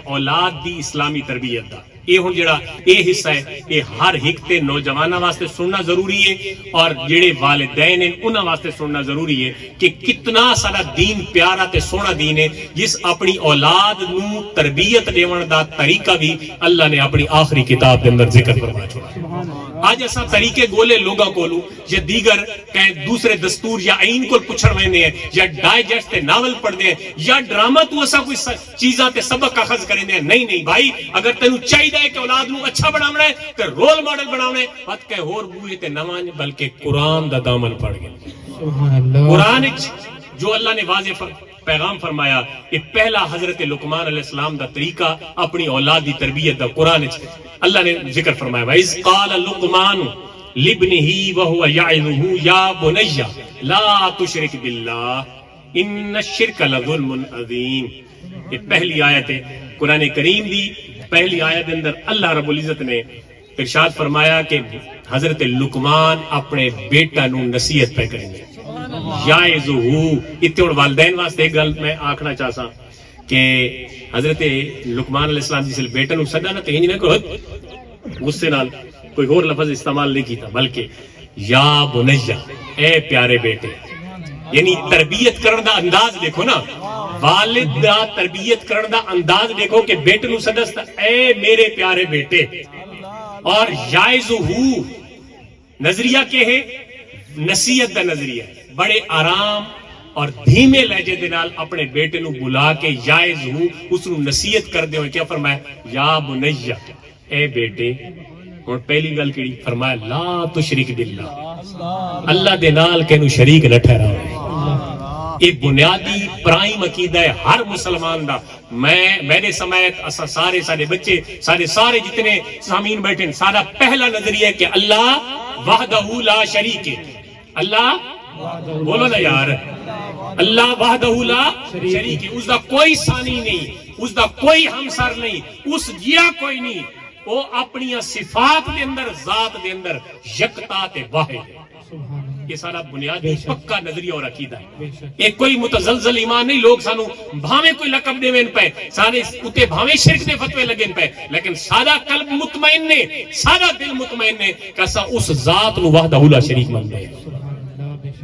اولاد دی اسلامی تربیت دا یہ ہوں جڑا یہ حصہ ہے یہ ہر ایک تے نوجوانوں واسطے سننا ضروری ہے اور جڑے والدین ہیں انہاں واسطے سننا ضروری ہے کہ کتنا سارا دین پیارا تے سونا دین ہے جس اپنی اولاد نو تربیت دیون دا طریقہ بھی اللہ نے اپنی آخری کتاب کے اندر ذکر فرما چھوڑا. آج ایسا طریقے گولے لوگاں کولو یا دیگر کہیں دوسرے دستور یا آئین کو پچھڑ ویندے ہیں یا ڈائجسٹ تے ناول پڑھ دے ہیں یا ڈرامہ تو ایسا کوئی چیزاں تے سبق اخذ کریں دے. نہیں بھائی، اگر تینوں چاہیے ہے کہ اولاد نو اچھا بناونا ہے تے رول ماڈل بناونا ہے پت کہ ہور بوئے تے نوان بلکہ قرآن دا دامن پڑھ گئے. قرآن جو اللہ نے واضح پیغام فرمایا کہ پہلا حضرت لقمان علیہ السلام دا طریقہ اپنی اولاد دی تربیت دا قرآن اللہ نے ذکر فرمایا وَإِذْ قَالَ لُقْمَانُ لِابْنِهِ وَهُوَ يَعِظُهُ يَا بُنَيَّ لَا تُشْرِكْ بِاللَّهِ إِنَّ الشِّرْكَ لَظُلْمٌ عَظِيمٌ. یہ پہلی آیت ہے قرآن کریم دی. پہلی آیت اندر اللہ رب العزت نے ارشاد فرمایا کہ حضرت لقمان اپنے بیٹا نو نصیحت پہ کریں گے. یعظہ اتنے والدین واسطے ایک گل میں آکھنا چاہتا کہ حضرت لقمان علیہ السلام جس بیٹا نو سدا نہ تو نہ کہ غصے نال کوئی اور لفظ استعمال نہیں کیتا بلکہ یا بنیا اے پیارے بیٹے. یعنی تربیت کرن دا انداز دیکھو نا، والد دا تربیت کرن دا انداز دیکھو کہ بیٹے نو سدستا اے میرے پیارے بیٹے. اور یعظہ نظریہ کیا ہے؟ نصیحت دا نظریہ ہے. بڑے آرام اور دھیمے لہجے دے نال اپنے بیٹے نو بلا کے یعظہ اس نو نصیحت کر دے. کیا فرمایا؟ یا بنیا اے بیٹے. اور پہلی گل کیڑی فرمایا؟ لا تشرک باللہ، اللہ دے نال کینو شریک نہ ٹھہراؤ. یہ بنیادی پرائم عقیدہ ہے ہر مسلمان دا. میرے سمیت اسا سارے بچے سارے جتنے سامعین بیٹھے سارا پہلا نظریہ ہے کہ اللہ وحدہ لا شریک ہے. اللہ بولو نا یار، اللہ وحدہ لا شریک ہے. اس دا کوئی ثانی نہیں، اس دا کوئی ہمسر نہیں، اس جیا کوئی نہیں. وہ اپنی صفات دے اندر ذات دے اندر یکتا تے واحد ہے. یہ سارا بنیادی پکا نظریہ اور عقیدہ ہے. ایک کوئی متزلزل ایمان نہیں. لوگ سانو بھاویں کوئی لقب دے وین پہ سارے اتے بھاویں شرک دے فتوے لگن پہ لیکن سادہ قلب مطمئن نے، سادہ دل مطمئن نے کہ اسا اس ذات نو وحدہ لا شریک مانتے ہیں.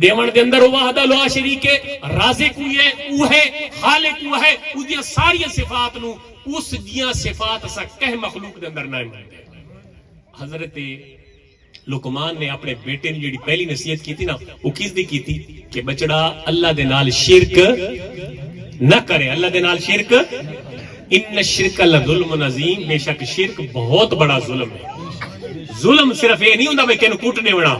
دیوان دے اندر وحدہ لا شریک ہے، رازق ہوئی ہے، وہ ہے خالق ہوا ہے. اس دیا ساری صفات نو اس دیا صفات اسا کہ مخلوق دے اندر نہ مانتے. حضرت لقمان نے اپنے بیٹے نے جڑی پہلی نصیحت کی تھی نا وہ کس دی کی تھی کہ بچڑا اللہ دے نال شرک نہ کرے. اللہ دے نال شرک، ان الشرک لظلم عظیم، بے شک شرک بہت بڑا ظلم ہے. ظلم صرف یہ نہیں ہوندا بھئی کینو کوٹنے وڑا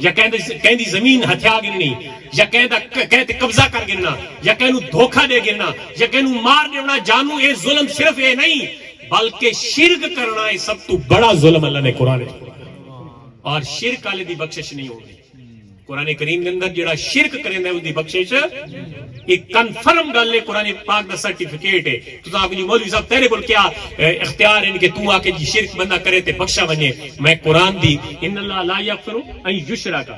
یا کہندی زمین ہتھیا گننی یا کہتے قبضہ کر گننا یا کہنو دھوکہ دے گننا یا کہنو مار دینا جانو. یہ ظلم صرف یہ نہیں بلکہ شرک کرنا ہے سب تو بڑا ظلم اللہ نے قرآن. اور شرک والے دی بخشش نہیں ہوگی. قرآن کریم کے اندر جڑا شرک کریں ہے اس دی بخشش ایک کنفرم گل ہے. قرآن پاک دا سرٹیفکیٹ ہے. تو آپ جی مولوی صاحب تیرے بول کیا اختیار ہے کہ تو آ کے جی شرک بندہ کرے تے بخشا بنے؟ میں قرآن دی ان اللہ لا یغفر ان یشرک،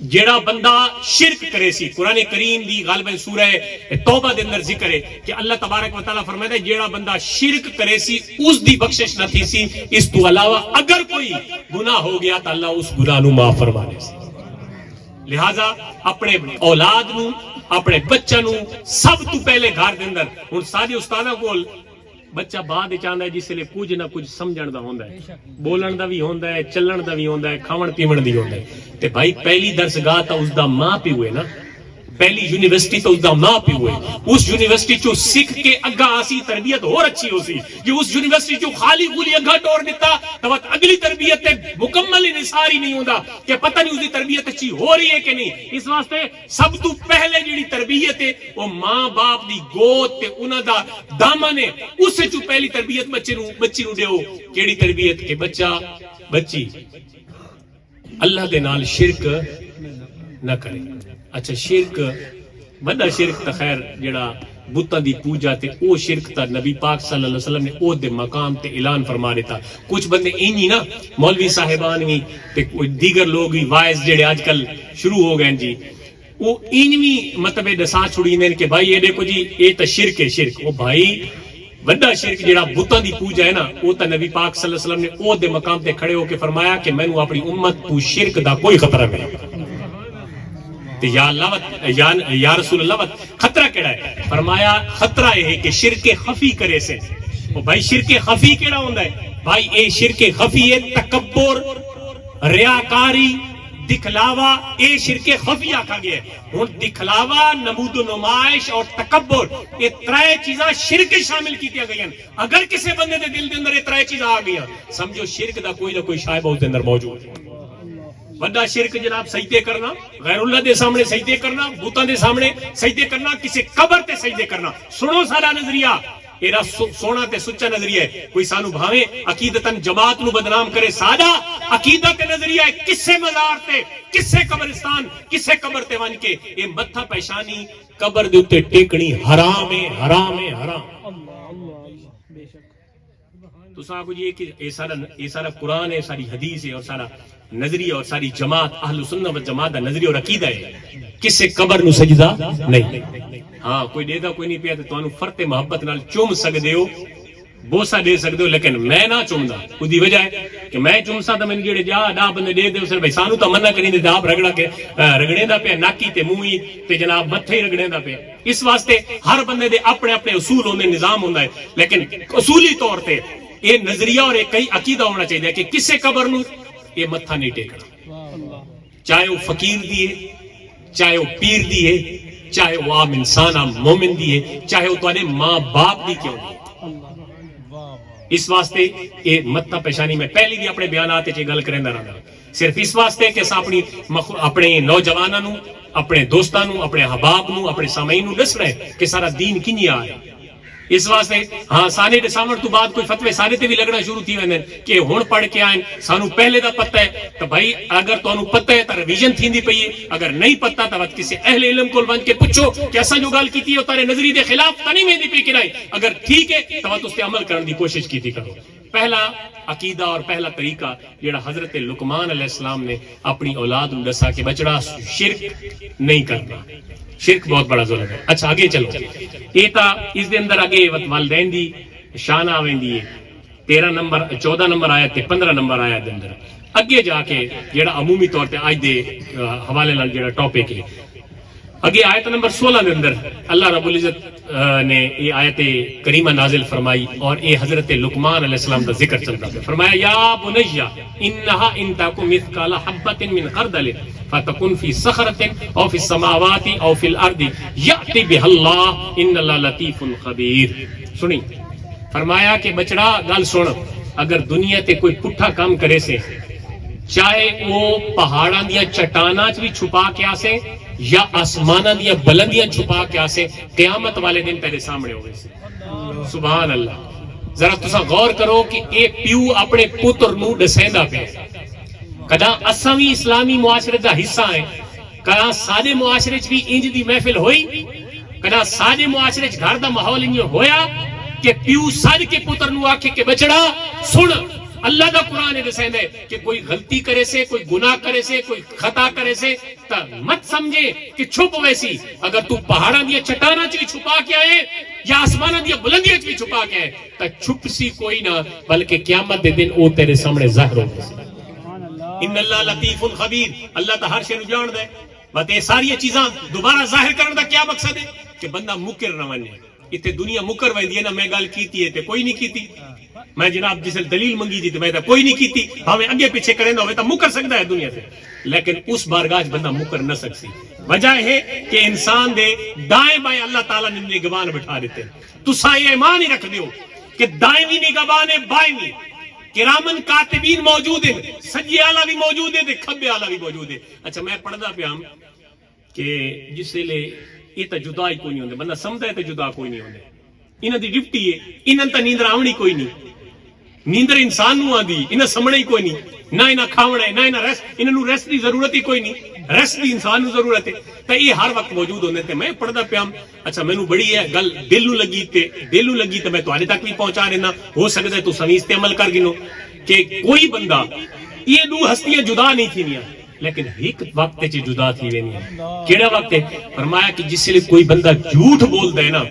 جیڑا بندہ شرک کرے سی. قرآن کریم دی غالباً سورہ توبہ دے اندر ذکر ہے کہ اللہ تبارک و تعالیٰ فرماتا ہے جیڑا بندہ شرک کرے سی اس دی بخشش نہ تھی سی. اس تو علاوہ اگر کوئی گناہ ہو گیا تو اللہ اس گناہ نو معاف فرمانے سی. لہذا اپنے اولاد نو اپنے بچہ نو سب تو پہلے گھر دے اندر ہن سارے استاداں کول بچہ بعد چاہتا ہے جس لئے کچھ نہ کچھ سمجھن دا ہوندا ہے، بولن دا بھی ہوندا ہے، چلن دا بھی ہوندا ہے، کھاون پیون دی ہوندا ہے. تے بھائی پہلی درسگاہ تا اس دا ماں پیو ہے نا، پہلی یونیورسٹی تو اس دا ماں پیو ہے. اس یونیورسٹی چو سکھ کے اگا آسی تربیت اور اچھی ہو سی. جی اس یونیورسٹی چو خالی گولی اگا ٹور دیتا تو اگلی تربیت مکمل انحصاری نہیں ہوندا کہ پتہ نہیں اس دی تربیت اچھی ہو رہی ہے کہ نہیں. اس واسطے سب تو پہلے جڑی تربیت ہے وہ ماں باپ دی گود تے انہاں دا دامن ہے. اس سے چو پہلی تربیت بچی نو دیو. کیڑی تربیت کہ بچہ بچی اللہ دے نال شرک نہ کرے. اچھا شرک بڑا شرک تا خیر جڑا بتاں دی پوجا تے او شرک تا نبی پاک صلی اللہ علیہ وسلم نے او دے مقام تے اعلان فرما دیتا. کچھ بندے اینی نا مولوی صاحبان بھی تے دیگر لوگ بھی وائز جڑے آج کل شروع ہو گئے جی وہ انوی مطلب دسا چھڑیندے کہ بھائی یہ دیکھو جی یہ تو شرک ہے شرک. وہ بھائی وڈا شرک جڑا بتاں دی پوجا ہے نا وہ تو نبی پاک صلی اللہ علیہ وسلم نے او دے مقام تے کھڑے ہو کے فرمایا کہ مینوں اپنی امت تو شرک دا کوئی خطرہ نہیں. تے یا اللہ یا رسول اللہ خطرہ کیڑا ہے؟ فرمایا خطرہ یہ ہے کہ شرک خفی کرے سے. او بھائی شرک خفی کیڑا ہوندا ہے؟ بھائی اے شرک خفی ہے تکبر ریاکاری دکھلاوا. اے شرک خفی آکھا گیا ہے. ہن دکھلاوا نمود و نمائش اور تکبر یہ ترے چیزاں شرک شامل کیتیاں گئی ہیں. اگر کسی بندے دے دل دے اندر یہ ترے چیزاں آ گئی سمجھو شرک دا کوئی نہ کوئی شائبہ اس دے اندر موجود ہے. بڑا شرک جناب سجدے کرنا غیر اللہ دے سامنے سجدے کرنا بتاں دے سامنے سجدے کرنا کسی قبر تے سجدے کرنا. سنو سارا نظریہ ایرا سونا تے سچا نظریہ ہے. کوئی سانو بھاوے عقیدتاً جماعت نو بدنام کرے سادہ عقیدہ تے نظریہ ہے کسے مزار تے کسے قبرستان کسے قبر تے ون کے اے متھا پیشانی قبر دے اوتے ٹیکڑی حرام ہے حرام ہے حرام. تو صاحب یہ کہ یہ سارا قرآن ہے ساری حدیث ہے اور سارا نظریہ اور ساری جماعت اہل سنت و جماعت دا نظریہ اور عقیدہ ہے کسے قبر نو سجدہ نہیں. ہاں کوئی دے دا کوئی نہیں پیا تے تانوں فرتے محبت نال چوم سکدے ہو بوسا دے سکدے ہو لیکن میں نہ چومدا. اودی وجہ ہے کہ میں چومسا تے میں جڑے جا ڈا بندے دے دے اسے بھائی سانو تا منع کریندے تے آپ رگڑا کے رگڑے دا پیا ناکی تے منہی تے جناب متھے رگڑے دا پیا. اس واسطے ہر بندے دے اپنے اپنے اصول ہوندے نظام ہوندا ہے لیکن اصولی طور تے یہ نظریہ اور ایک کئی عقیدہ ہونا چاہیے کہ کسے قبر نو یہ متھا نہیں ٹیکنا. چاہے وہ فقیر دیے چاہے وہ پیر دیے چاہے وہ عام انسان عام مومن دیے چاہے وہ تواڈے ماں باپ دی کیوں نہیں. اس واسطے یہ متھا پیشانی میں پہلی بھی اپنے بیانات وچ گل کریندا رہا صرف اس واسطے کہ اپنی اپنے نوجواناں نو اپنے دوستاں نو اپنے احباب نو اپنے سامعین نو دسنا ہے کہ سارا دین کنیا ہے. اس واسطے ہاں سانے دے سامن تو بعد کوئی فتوے سارے تے بھی لگنا شروع تھی ویندے کہ ہن پڑھ کے آئیں سانو پہلے دا پتہ ہے تو بھائی اگر تانوں پتہ ہے تے ریویژن تھیندی پئی ہے اگر نہیں پتہ تا وقت کسی اہل علم کول ون کے پوچھو کہ اساں جو گل کیتی ہے تارے نظریے دے خلاف تا نہیں ویندی پئی کہ نہیں اگر ٹھیک ہے تو اس تے عمل کرن دی کوشش کیتی کرو. پہلا عقیدہ اور پہلا طریقہ جڑا حضرت لقمان علیہ السلام نے اپنی اولاد نو دسا کہ بچڑا شرک نہیں کرنا. شرک بہت بڑا ظلم ہے. اچھا آگے چلو یہ تا اس دے اندر آگے والدین دی شان آویندی ہے 13 نمبر 14 نمبر آیت تے 15 نمبر آیت دے اندر اگے جا کے جڑا عمومی طور تے اج دے حوالے نال جڑا ٹاپک ہے اگے آیت نمبر 16 دے اندر اللہ رب العزت نے یہ آیت کریمہ نازل فرمائی اور یہ حضرت لقمان علیہ السلام کا ذکر چلتا ہے. فرمایا یا بنی انہا ان تاکو مثقال حبۃ من خردل فتکن فی صخرۃ او فی السماوات او فی الارض یأتی بها اللہ ان اللہ لطیف خبیر. سنی فرمایا کہ بچڑا گل سن اگر دنیا تے کوئی پٹھا کام کرے سے چاہے وہ پہاڑاں دیا چٹاناں چ بھی چھپا کے آسے یا آسماناں دیا بلندیاں چھپا کے آسے قیامت والے دن تیرے سامنے ہوئے سے. سبحان اللہ. ذرا تسا غور کرو کہ اے پیو اپنے پتر نو دسیندا پیا کدا اساں بھی اسلامی معاشرے دا حصہ ہیں کدا سارے معاشرے چ بھی انج دی محفل ہوئی کدا سارے معاشرے چ گھر دا ماحول انج ہویا کہ پیو سد کے پتر نو آکھے کہ بچڑا سن اللہ دا قرآن دسیندا ہے کہ کوئی غلطی کرے سے کوئی گناہ کرے سے کوئی خطا کرے سے تا مت سمجھے کہ چھپ ویسی اگر تو پہاڑاں دیا چٹاناں چ چھپا کے آئے یا آسماناں دیا بلندیاں چ چھپا کے آئے تا چھپ سی کوئی نہ بلکہ قیامت دے دن او تیرے سامنے ظاہر ہوگا. ان اللہ لطیف خبیر. اللہ تا ہر شے نو جاندا ہے. بس یہ ساری چیزاں دوبارہ ظاہر کرنے دا کیا مقصد ہے کہ بندہ مکر نہ بنے. اتنے دنیا مکر ویندی ہے نا میں گل کیتی ہے تے کوئی نہیں کیتی میں جناب جس دلیل منگی تھی تو میں کوئی نہیں کیتی ہمیں اگے پیچھے کریں ہوئے تو مکر سکتا ہے دنیا سے لیکن اس بارگاہ بندہ مکر نہ سکسی. وجہ ہے کہ انسان دے دائیں بائیں اللہ تعالیٰ نے نگبان بٹھا دیتے تو سائے ایمان ہی رکھ دیو کہ دائیں بھی نگبان ہے بائیں بھی کرامن کاتبین موجود ہیں سجی آلہ بھی موجود ہے کھبے آلہ بھی موجود ہے. اچھا میں پڑھدا پیا کہ جس لے یہ تو جدا ہی کوئی نہیں ہوندے بندہ سمجھدا ہے تو جدا کوئی نہیں ہوندے انہاں دی ڈیوٹی ہے انہاں تے نیندر آونی کوئی نہیں نیندر انسان نو آندی انہاں سمجھنا ہی کوئی نہیں نہ انہاں کھاونا ہے نہ انہاں ریسٹ انہاں نو ریسٹ دی ضرورت ہی کوئی نہیں ریسٹ دی انسان نو ضرورت ہے تے یہ ہر وقت موجود ہوندے تے میں پڑھدا پیا. اچھا مینوں بڑی ہے گل دل نو لگی تے میں تواڈے تک بھی پہنچا دینا ہو سکدا ہے تو سمیز تے عمل کر گنو کہ کوئی بندہ یہ دو ہستیاں جدا نہیں تھینیاں لیکن ایک وقت چ جدا تھی وینی ہے. کیڑا وقت ہے؟ فرمایا کہ جس لئے کوئی بندہ جھوٹ بولدا ہے نا،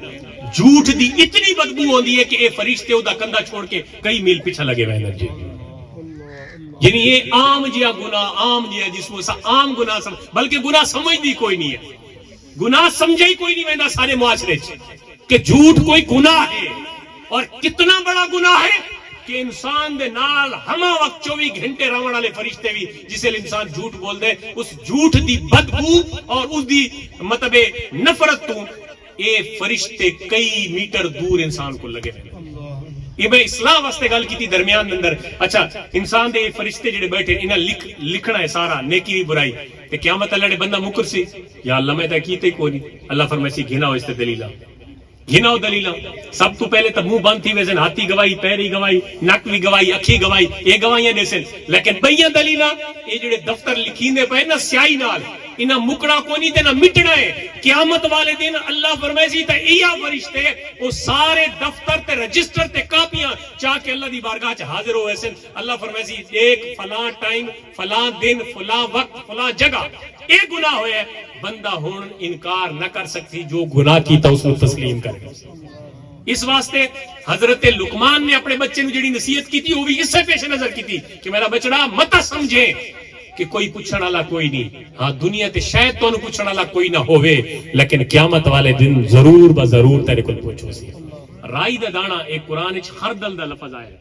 جھوٹ دی اتنی بدبو ہوندی ہے کہ اے فرشتے او دا کندھا چھوڑ کے کئی میل پیچھے لگے ہوئے جی. یعنی یہ عام جیا گناہ، عام جیا جس کو عام گناہ بلکہ گناہ سمجھ دی کوئی نہیں ہے، گناہ سمجھے ہی کوئی نہیں ویندا سارے معاشرے کہ جھوٹ کوئی گناہ ہے. اور کتنا بڑا گناہ ہے کہ انسان دے نال ہما وقت 24 گھنٹے رہن والے فرشتے بھی جسے انسان جھوٹ بول دے، اس جھوٹ دی بدبو اور اس دی مطلب نفرت تو اے فرشتے کئی میٹر دور انسان کو لگے ہوئے. یہ میں اسلام واسطے گل کی درمیان اندر. اچھا انسان دے فرشتے جڑے بیٹھے انہاں لکھنا ہے سارا نیکی برائی تے قیامت اللہ نے بندہ مکر سی یا اللہ میں تے کیتے کوئی نہیں. اللہ فرمائے سی گھنا ہو اس تے دلیلاں، گھنا ہو دلیلاں. سب تو پہلے تو منہ بند تھی ویسن، ہاتھی گواہی، پیری گواہی، نک بھی گواہی، اکھی گواہی، یہ گواہیاں دیسن. لیکن بئیاں دلیلاں یہ جڑے دفتر لکھیندے پے نا سیاہی نال انہاں مکڑا کو نہیں تے نہ مٹنا ہے. قیامت والے دن اللہ فرمائے سی تے ایا فرشتے وہ سارے دفتر تے رجسٹر تے کاپیاں چاہ کے اللہ دی بارگاہ چ حاضر ہوئے سن. اللہ فرمائے سی ایک فلاں ٹائم، فلاں دن، فلاں وقت، فلاں جگہ اے گناہ ہویا ہے، بندہ ہن انکار نہ کر سکتی، جو گناہ کیتا اس کو تسلیم کرے. اس واسطے حضرت لقمان نے اپنے بچے نے جڑی نصیحت کی تھی وہ بھی اس سے پیش نظر کی تھی کہ میرا بچڑا مت سمجھے کہ کوئی پوچھنے والا کوئی نہیں. ہاں دنیا تے شاید تو پوچھنے والا کوئی نہ ہوئے، لیکن قیامت والے دن ضرور بضرور تیرے کو پوچھو سی. رائی دا دانا ایک قرآن وچ خردل دا لفظ آیا.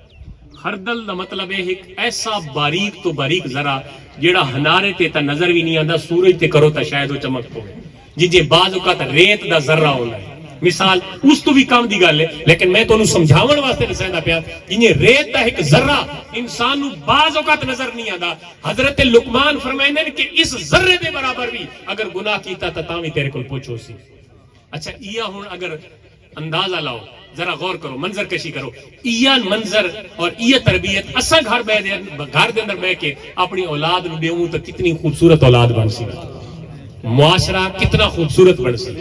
خردل دا مطلب ہے ایک ایسا باریک تو باریک ذرا جیڑا ہنارے تے تا نظر بھی نہیں آندا، سورج تے کرو تا شاید وہ چمک پوے، جی بعض اوقات ریت دا ذرہ ہونا ہے. مثال اس تو بھی کام دی گل ہے، لیکن میں تو سمجھاون واسطے دسیندا پیا کہ ریت دا ایک ذرہ انسان نو بعض اوقات نظر نہیں آندا. حضرت لقمان فرمائندے کہ اس ذرے دے برابر بھی اگر گناہ کیتا تا بھی تیرے کول پوچھو سی. اچھا یہ ہن اگر اندازہ لاؤ، ذرا غور کرو، منظر کشی کرو، یہ منظر اور یہ تربیت اسا گھر دے اندر بیٹھ کے اپنی اولاد نو دیوں تو کتنی خوبصورت اولاد بن سی، معاشرہ کتنا خوبصورت بن سی،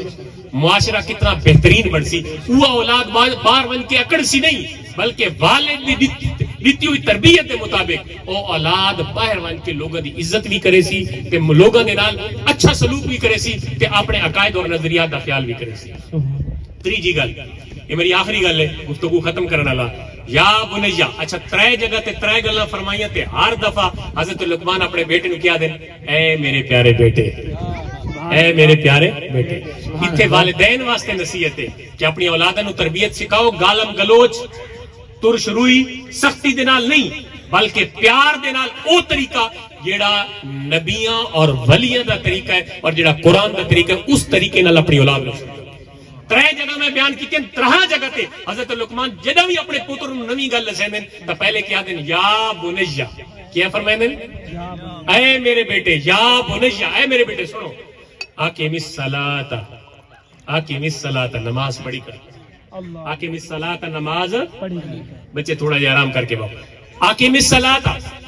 معاشرہ کتنا بہترین بن سی. وہ اولاد بار بن کے اکڑ سی نہیں، بلکہ والد دی دیتی ہوئی تربیت کے مطابق وہ اولاد باہر بن کے لوگوں دی عزت بھی کرے سی تے لوگوں دے نال اچھا سلوک بھی کرے سی تے اپنے عقائد اور نظریات دا خیال بھی کرے سی. تیجی گل، یہ میری آخری گل ہے گفتگو ختم کرنے والا. یا بنیا، اچھا ترے جگہ تے ترے گلاں فرمائیاں تے ہر دفعہ حضرت لقمان اپنے بیٹے نو کیا دین، اے میرے پیارے بیٹے، اے میرے پیارے بیٹے. اتنے والدین واسطے نصیحت ہے کہ اپنی اولاداں نو تربیت سکھاؤ، گالم گلوچ، ترش روئی، سختی دے نال نہیں، بلکہ پیار دے نال او طریقہ جیڑا نبیاں اور ولیاں دا طریقہ ہے اور جیڑا قرآن دا طریقہ ہے اس طریقے نال اپنی اولاد نو. ترے جگہ میں بیان کی ترہ جگہ تے حضرت لقمان جدہ بھی اپنے پتر نو نویں گل دسیں دین تا پہلے کیا دین، یا بنیا، کیا فرمائیں دین، اے میرے بیٹے، یا بنیا، اے میرے بیٹے سنو، آقیم الصلاۃ، آقیم الصلاۃ، نماز پڑھی کر، آقیم الصلاۃ، نماز پڑھی. بچے تھوڑا جا آرام کر کے باؤ. آقیم الصلاۃ،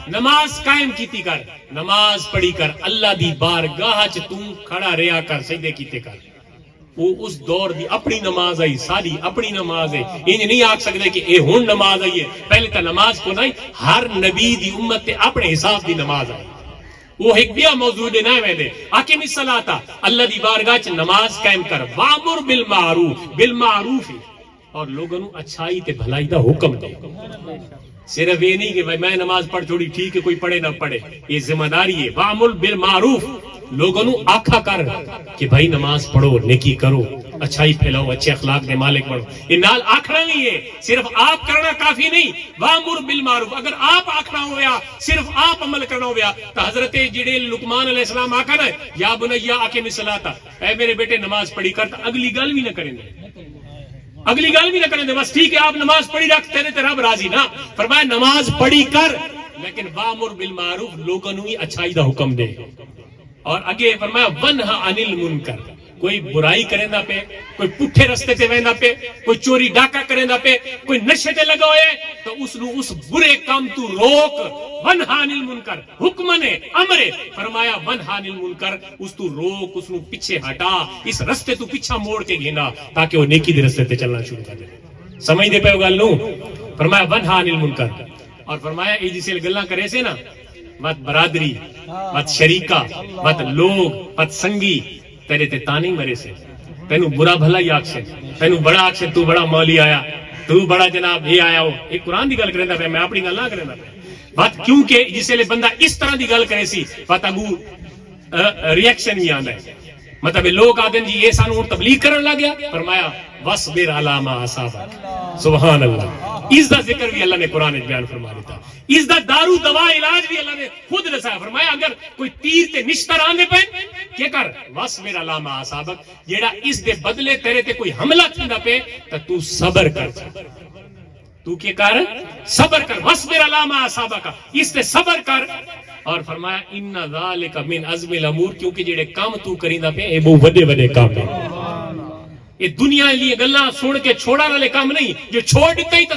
نماز قائم کیتی کر، نماز پڑھی کر، اللہ دی بارگاہ چ تو کھڑا رہیا کر، سجدے کیتے کر. وہ اس دور دی اپنی نماز آئی، ساری اپنی نماز ہے. انج نہیں آکھ سکتے کہ اے ہن نماز آئی ہے، پہلے تا نماز کو نہیں، ہر نبی دی امت تے اپنے حساب دی نماز آئی. وہ ایک بیا موضوع دے نہ ویندے. آقیم الصلاۃ، اللہ دی بارگاہ چ نماز قائم کر، وامر بالمعروف، بالمعروف اور لوگوں نو اچھائی تے بھلائی دا حکم دے. صرف یہ نہیں کہ بھائی میں نماز پڑھ چھوڑی، ٹھیک ہے کوئی پڑھے نہ پڑھے، یہ ذمہ داری ہے. وامر بالمعروف، لوگوں نو آکھا کر کہ بھائی نماز پڑھو، نیکی کرو، اچھائی پھیلاؤ، اچھے اخلاق دے مالک بنو. یہ نال آکھنا نہیں ہے، صرف آپ کرنا کافی نہیں. وامر بالمعروف، اگر آپ آکھنا ہویا، صرف آپ عمل کرنا ہویا تو حضرت جڑے لقمان علیہ السلام آکھا نا یا بنیا آقیم الصلاۃ، اے میرے بیٹے نماز پڑھی کر، تو اگلی گل بھی نہ کریں گے، اگلی گل بھی نہ کریں گے. بس ٹھیک ہے آپ نماز پڑھی رکھ، تیرے تے رب راضی نہ. فرمایا نماز پڑھی کر، لیکن وامر بالمعروف، لوگوں نو اچھائی دا حکم دے. اور اگے فرمایا ونہا عن المنکر، کوئی برائی کریندا پے، کوئی پٹھے رستے تے ویندا پے، کوئی چوری ڈاکہ کریندا پے، کوئی نشے تے لگا ہوئے تو اس نو اس برے کام تو روک. ونہا عن المنکر، حکم نے، امر. فرمایا ونہا عن المنکر، اس تو روک، اس نو پیچھے ہٹا، اس رستے تو پیچھا موڑ کے گھینا تاکہ وہ نیکی دے رستے تے چلنا شروع کر دے. سمجھ دے پے گل نو؟ فرمایا ونہا عن المنکر. اور فرمایا یہ جسے گلاں کرے سے نا مت برادری مت شریکہ مت لوگ مت سنگی تیرے تے تانے مرے سے تینوں برا بھلا ہی آکشن تینوں بڑا آکشن تو بڑا مولی آیا تو بڑا جناب یہ آیا ہو ایک قرآن دی گل کریندا پیا میں اپنی گل نہ کریندا پیا بات کیونکہ جس لے بندہ اس طرح دی گل کرے سی بات اگو ریئیکشن بھی آندا ہے مطلب لوگ آدھیں جی یہ سانو تبلیغ کرن لگ گیا فرمایا وَاصْبِرْ عَلَىٰ مَا أَصَابَكَ سبحان اللہ اس دا ذکر بھی اللہ نے قرآن میں بیان فرما دیتا اس دا دارو دوا علاج بھی اللہ نے خود دسایا فرمایا اگر کوئی تیر تے نشتر آندے پے کیا کر وَاصْبِرْ عَلَىٰ مَا أَصَابَكَ جیڑا اس دے بدلے تیرے تے کوئی حملہ تھیندا پے تے تو صبر کر تو کیا کر صبر کر وَاصْبِرْ عَلَىٰ مَا أَصَابَكَ اس تے صبر کر اور فرمایا ان ذالک من عزم الامور کیونکہ جڑے کام تو کریندا پے اے بہت بڑے بڑے کام ہیں یہ دنیا لیے گلاں سن کے چھوڑا والے کام نہیں جو چھوڑ دیتا ہی تو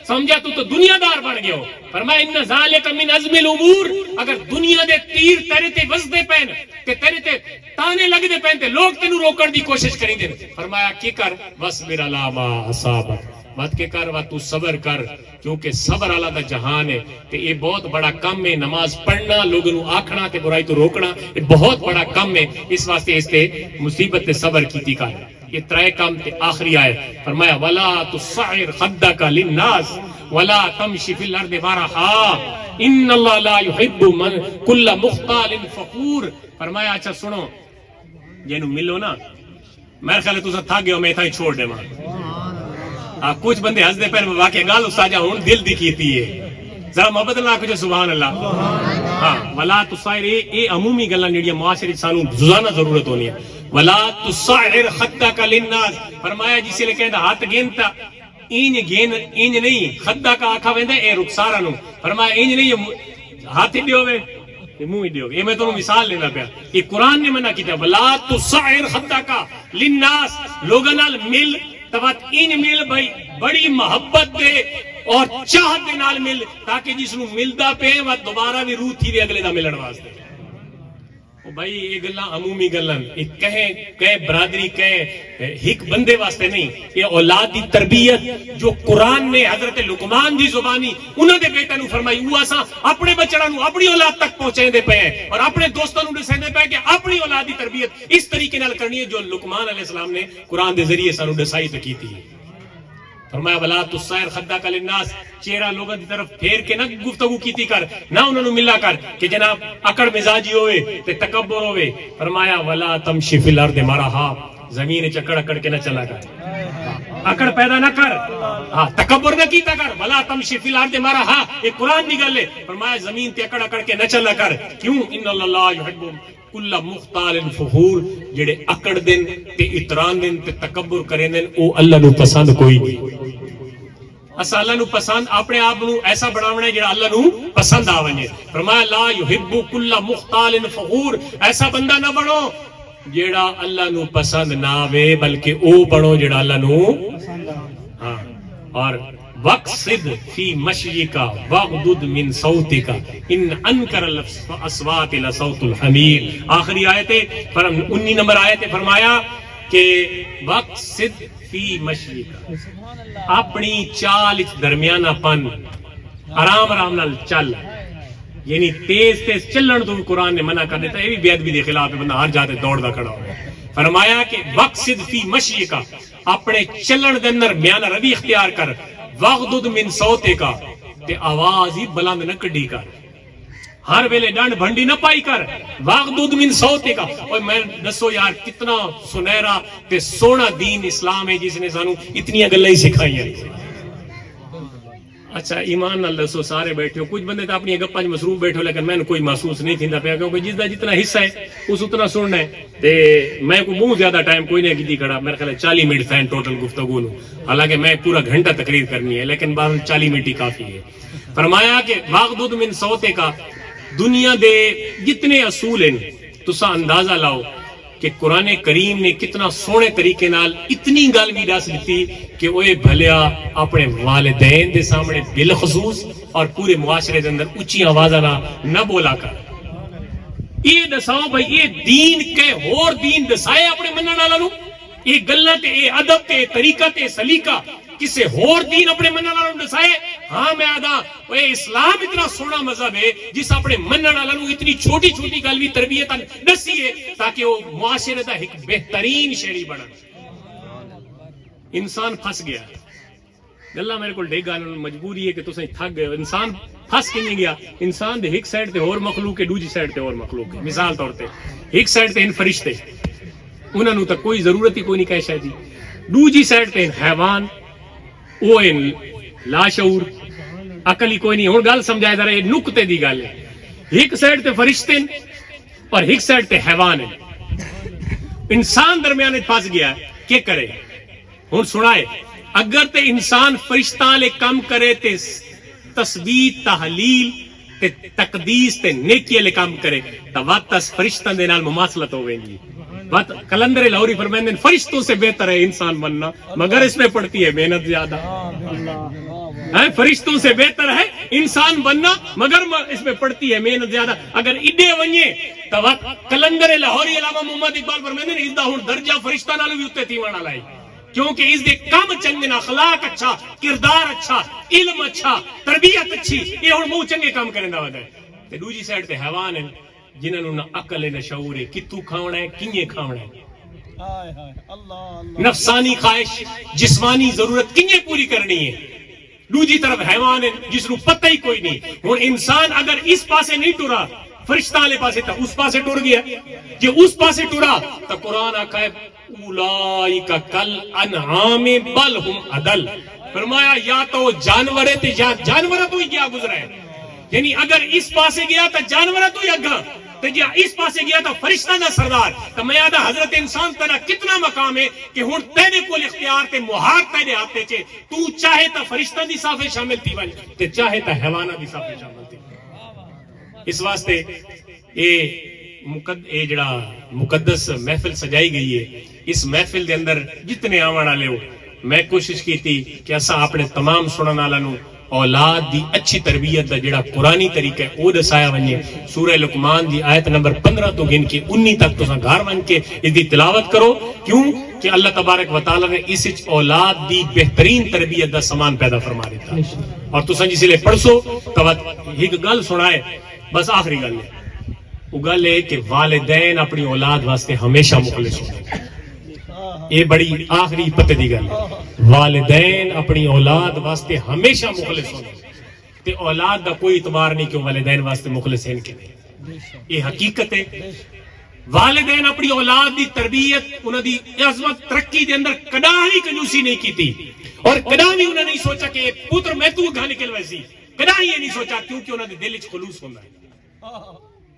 سمجھا تو دنیا دار بن گیا ہو فرمایا ان ذالک من عزم الامور اگر دنیا دے تیر تیرے تے وسدے پین تے تیرے تے تانے لگ دے پین تے لوگ تینوں روکن دی کوشش کریں دے فرمایا کی کر وَاصْبِرْ عَلَىٰ مَا أَصَابَكَ مت کے کر تو صبر کر کیونکہ صبر اللہ دا جہان ہے تے یہ بہت بڑا کم ہے نماز پڑھنا لوگوں نو آکھنا تے برائی تو روکنا یہ بہت بڑا کم ہے اس واسطے اس تے مصیبت تے صبر کیتی کر یہ ترے کام تے آخری آئے فرمایا ولا تصعر خدک للناس ولا تمشي في الارض مرحا ان اللہ لا يحب من كل مختال فخور فرمایا اچھا سنو جنوں ملو نا میرے خیال تو تھک گئے ہو میں تھا چھوڑ دے کچھ بندے ہس دے پہلے واقعی گل استاد ہوں دل دی کیتی ہے ذرا محبت اللہ کچھ سبحان اللہ ہاں ولا تصعر اے عمومی گلاں جڑیاں معاشرے سانو روزانہ ضرورت ہونی ہے ولا تصعر خدک للناس فرمایا جس لے کہندا ہاتھ گینتا اینج نہیں خدا کا آکھا ویندا اے رخسارا نو فرمایا اینج نہیں ہاتھ دیو وے منہ دیو یہ میں تو مثال لینا پیا یہ قرآن نے منع کیتا ولا تصعر خدک للناس لوگاں نال مل توات ان مل بھائی بڑی محبت دے اور چاہت دے نال مل تاکہ جس نو ملدا پے وہ دوبارہ بھی روح تھی اگلے دا ملن واسطے او بھائی یہ گلاں عمومی گلاں ایک کہے برادری کہے ایک بندے واسطے نہیں یہ اولاد دی تربیت جو قرآن نے حضرت لقمان دی زبانی انہاں دے بیٹا نو فرمائی وہ اساں اپنے بچڑاں نو اپنی اولاد تک پہنچائیں دے پے اور اپنے دوستاں نو دسیندے پے کہ اپنی اولاد دی تربیت اس طریقے نال کرنی ہے جو لقمان علیہ السلام نے قرآن دے ذریعے سانو دسائی تے کیتی ہے فرمایا ولا تصعر خدک للناس چہرہ لوگوں دی طرف پھیر کے نہ گفتگو کیتی کر نہ انہاں نو ملا کر کہ جناب اکڑ مزاجی ہوئے تے تکبر ہوئے فرمایا ولا تمشی فی الارض مرحا زمین چکڑ اکڑ کے نہ چلا کر اکڑ پیدا نہ کر ہاں تکبر نہ کیتا کر ولا تمشی فی الارض مرحا یہ قرآن دی گل ہے فرمایا زمین تے اکڑ اکڑ کے نہ چلا کر کیوں ان اللہ یحب کل مختال فخور جڑے اکڑ دین تے اتران دین تے تکبر کریں دین او اللہ نو پسند کوئی نہیں اسا اللہ نو پسند اپنے آپ نو ایسا بناونا ہے جڑا اللہ نو پسند آونے فرمایا لا یحب کل مختال فخور ایسا بندہ نہ بنو جڑا اللہ نو پسند نہ آوے بلکہ او بنو جڑا اللہ نو ہاں اور وقصد فی مشیکا وغدد من صوتکا ان انکر الاصوات لصوت الحمیر آخری آیت 19 نمبر آیت فرمایا کہ وقصد فی مشیکا اپنی چال درمیانہ پن آرام آرام نال چل یعنی تیز تیز چلن تو قرآن نے منع کر دیتا ہے یہ بھی بے ادبی دے خلاف ہے بندہ ہر جاتے دوڑ دا کھڑا ہو فرمایا کہ وقصد فی مشیکا اپنے چلن دے اندر میانہ روی اختیار کر وغدد من صوتکا تے آواز ہی بلند نہ کڈی کر ہر ویلے ڈانڈ بھنڈی نہ پائی کر وغدد من صوتکا اور میں دسو یار کتنا سنہرا تے سونا دین اسلام ہے جس نے سانو اتنی گلاں ہی سکھائی ہیں اچھا ایمان نال دسو سارے بیٹھے ہو کچھ بندے تو اپنی گپاں وچ مصروف بیٹھے ہو لیکن میں کوئی محسوس نہیں تھیندا پیا کیونکہ جس دا جتنا حصہ ہے اس اتنا سننا ہے تے میں کو بہت زیادہ ٹائم کوئی نہیں کیتی کھڑا میرے خیال 40 منٹ تھا ٹوٹل گفتگو نو حالانکہ میں پورا گھنٹہ تقریر کرنی ہے لیکن بہرحال 40 منٹ ہی کافی ہے فرمایا کہ واغدد من صوتکا دنیا دے جتنے اصول ہیں تساں اندازہ لاؤ کہ قرآن کریم نے کتنا سونے طریقے نال اتنی گل بھی دس دیتی کہ وہ بھلیا اپنے والدین دے سامنے بالخصوص اور پورے معاشرے دے اندر اونچی آوازاں نہ بولا کر یہ دساؤ بھائی یہ دین کے اور دین دسائے اپنے منن والا نو یہ گلاں تے یہ ادب تے طریقہ تے سلیقہ کسے ہور دین اپنے منن والوں نوں دسائے ہاں میں آدا اے اسلام اتنا سونا مذہب ہے جس اپنے منن والوں نوں اتنی چھوٹی چھوٹی گل بھی تربیت دسی ہے تاکہ وہ معاشرے دا ایک بہترین شہری بنن. انسان پھس گیا گلا میرے کو ڈیگ گل مجبوری ہے کہ تسیں تھک گئے. انسان پھس کے نہیں گیا. انسان دے ایک سائڈ تے اور مخلوق ہے دوسری سائڈ تے اور مخلوق ہے. مثال طور تے ایک سائڈ تے ان فرشتے انہاں نوں تک کوئی ضرورت ہی کوئی نہیں کہہ دی. دوسری سائڈ تے حیوان وہ لا شعور عقل ہی کوئی نہیں. ہن گل سمجھائے ذرا یہ نقطے دی گل ہے. ایک سائڈ تے فرشتے اور ایک سائڈ تے حیوان ہے. انسان درمیان پھس گیا کیا کرے. ہن سنائے اگر تے انسان فرشتاں لے کم کرے تے تسبیح تحلیل تے تقدیس تے نیکی لے کم کرے تا وقت اس فرشتاں دے نال مماثلت ہو ویندی. بات کلندر لاہوری فرماتے ہیں فرشتوں سے بہتر ہے انسان بننا مگر اس میں پڑتی ہے محنت زیادہ. فرشتوں سے بہتر ہے انسان بننا مگر اس میں پڑتی ہے محنت زیادہ. اگر اڈے ونجے تو کلندر لاہوری علامہ محمد اقبال فرماتے ہیں اس دا ہن درجہ فرشتہ نال بھی اوتے تھیون والا ہے کیونکہ اس دے کم چنگے اخلاق اچھا کردار اچھا علم اچھا تربیت اچھی یہ ہن منہ چنگے کام کرن دا ودا ہے. تے دوسری سائڈ تے حیوان ہیں جنہاں نوں نہ عقل ہے نہ شعور ہے کتوں کھاونا ہے کیے کھاونا ہے. نفسانی خواہش جسمانی ضرورت کیے پوری کرنی ہے. دوسری طرف حیوان ہے جس نوں پتہ ہی کوئی نہیں. ہن انسان اگر اس پاسے نہیں ٹرا فرشتہ والے پاسے تا اس پاسے ٹر گیا. جے اس پاسے ٹرا تو قرآن آکھا ہے اولئک کل انعام بل ہم اضل. فرمایا یا تو جانور ہے تے یا جانور تو ہی کیا گزرا ہے. یعنی اگر اس پاسے گیا تو جانور تو ہی اگا تے جے اس پاسے گیا تو فرشتہ دا سردار. تو میں آدھا حضرت انسان تیرا کتنا مقام ہے کہ ہن تیرے کول اختیار تے مہار تیرے ہاتھ چے. تو چاہے تو فرشتہ دی صافے شامل تھی ون تے چاہے تو حیوانات دی صافے شامل تھی. اس واسطے یہ جڑا مقدس محفل سجائی گئی ہے اس محفل دے اندر جتنے آون والے ہو میں کوشش کی تھی کہ اسا اپنے تمام سنن والوں نوں اولاد دی اچھی تربیت دا جڑا قرآنی طریقہ ہے وہ دسایا ونجے. سورہ لقمان دی آیت نمبر 15 تو گن کے 19 تک تساں گھر ون کے اس دی تلاوت کرو. کیوں کہ اللہ تبارک و تعالی نے اس وچ اولاد دی بہترین تربیت دا سامان پیدا فرما دیتا. اور تساں جس لے پڑھسو تو ایک گل سنائے بس آخری گل ہے. وہ گل ہے کہ والدین اپنی اولاد واسطے ہمیشہ مخلص ہوتے. یہ بڑی آخری پتے دی گل ہے. والدین اپنی اولاد واسطے ہمیشہ مخلص ہوتے تے اولاد دا کوئی اعتبار نہیں کہ والدین واسطے مخلص ہیں کہ نہیں. یہ حقیقت ہے. والدین اپنی اولاد دی تربیت انہاں دی عظمت ترقی دے اندر کدا ہی کنجوسی نہیں کیتی اور کدا بھی انہاں نہیں سوچا کہ پتر میں تو گھا نکل ویسی. کدا یہ نہیں سوچا کیونکہ انہاں دے دل وچ خلوص ہوندا ہے.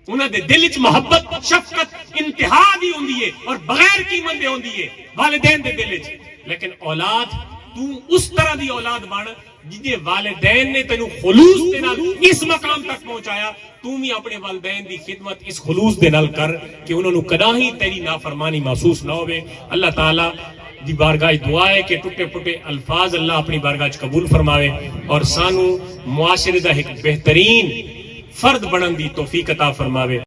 انہاں دے دل وچ محبت شفقت انتہا دی ہوندی ہے اور بغیر قیمت دے ہوندی ہے والدین دے دل وچ. لیکن اولاد تو اس طرح دی اولاد بن جے والدین نے تینوں خلوص دے نال اس مقام تک پہنچایا. تو بھی اپنے والدین دی خدمت اس خلوص دے نال کر کہ انہاں نوں کدا ہی تیری نافرمانی محسوس نہ ہوے. اللہ تعالی دی بارگاہ دعا ہے کہ ٹوٹے پھٹے الفاظ اللہ اپنی بارگاہ قبول فرماوے اور سانو معاشرے دا ایک بہترین فرد بنن دی توفیق عطا فرماوے.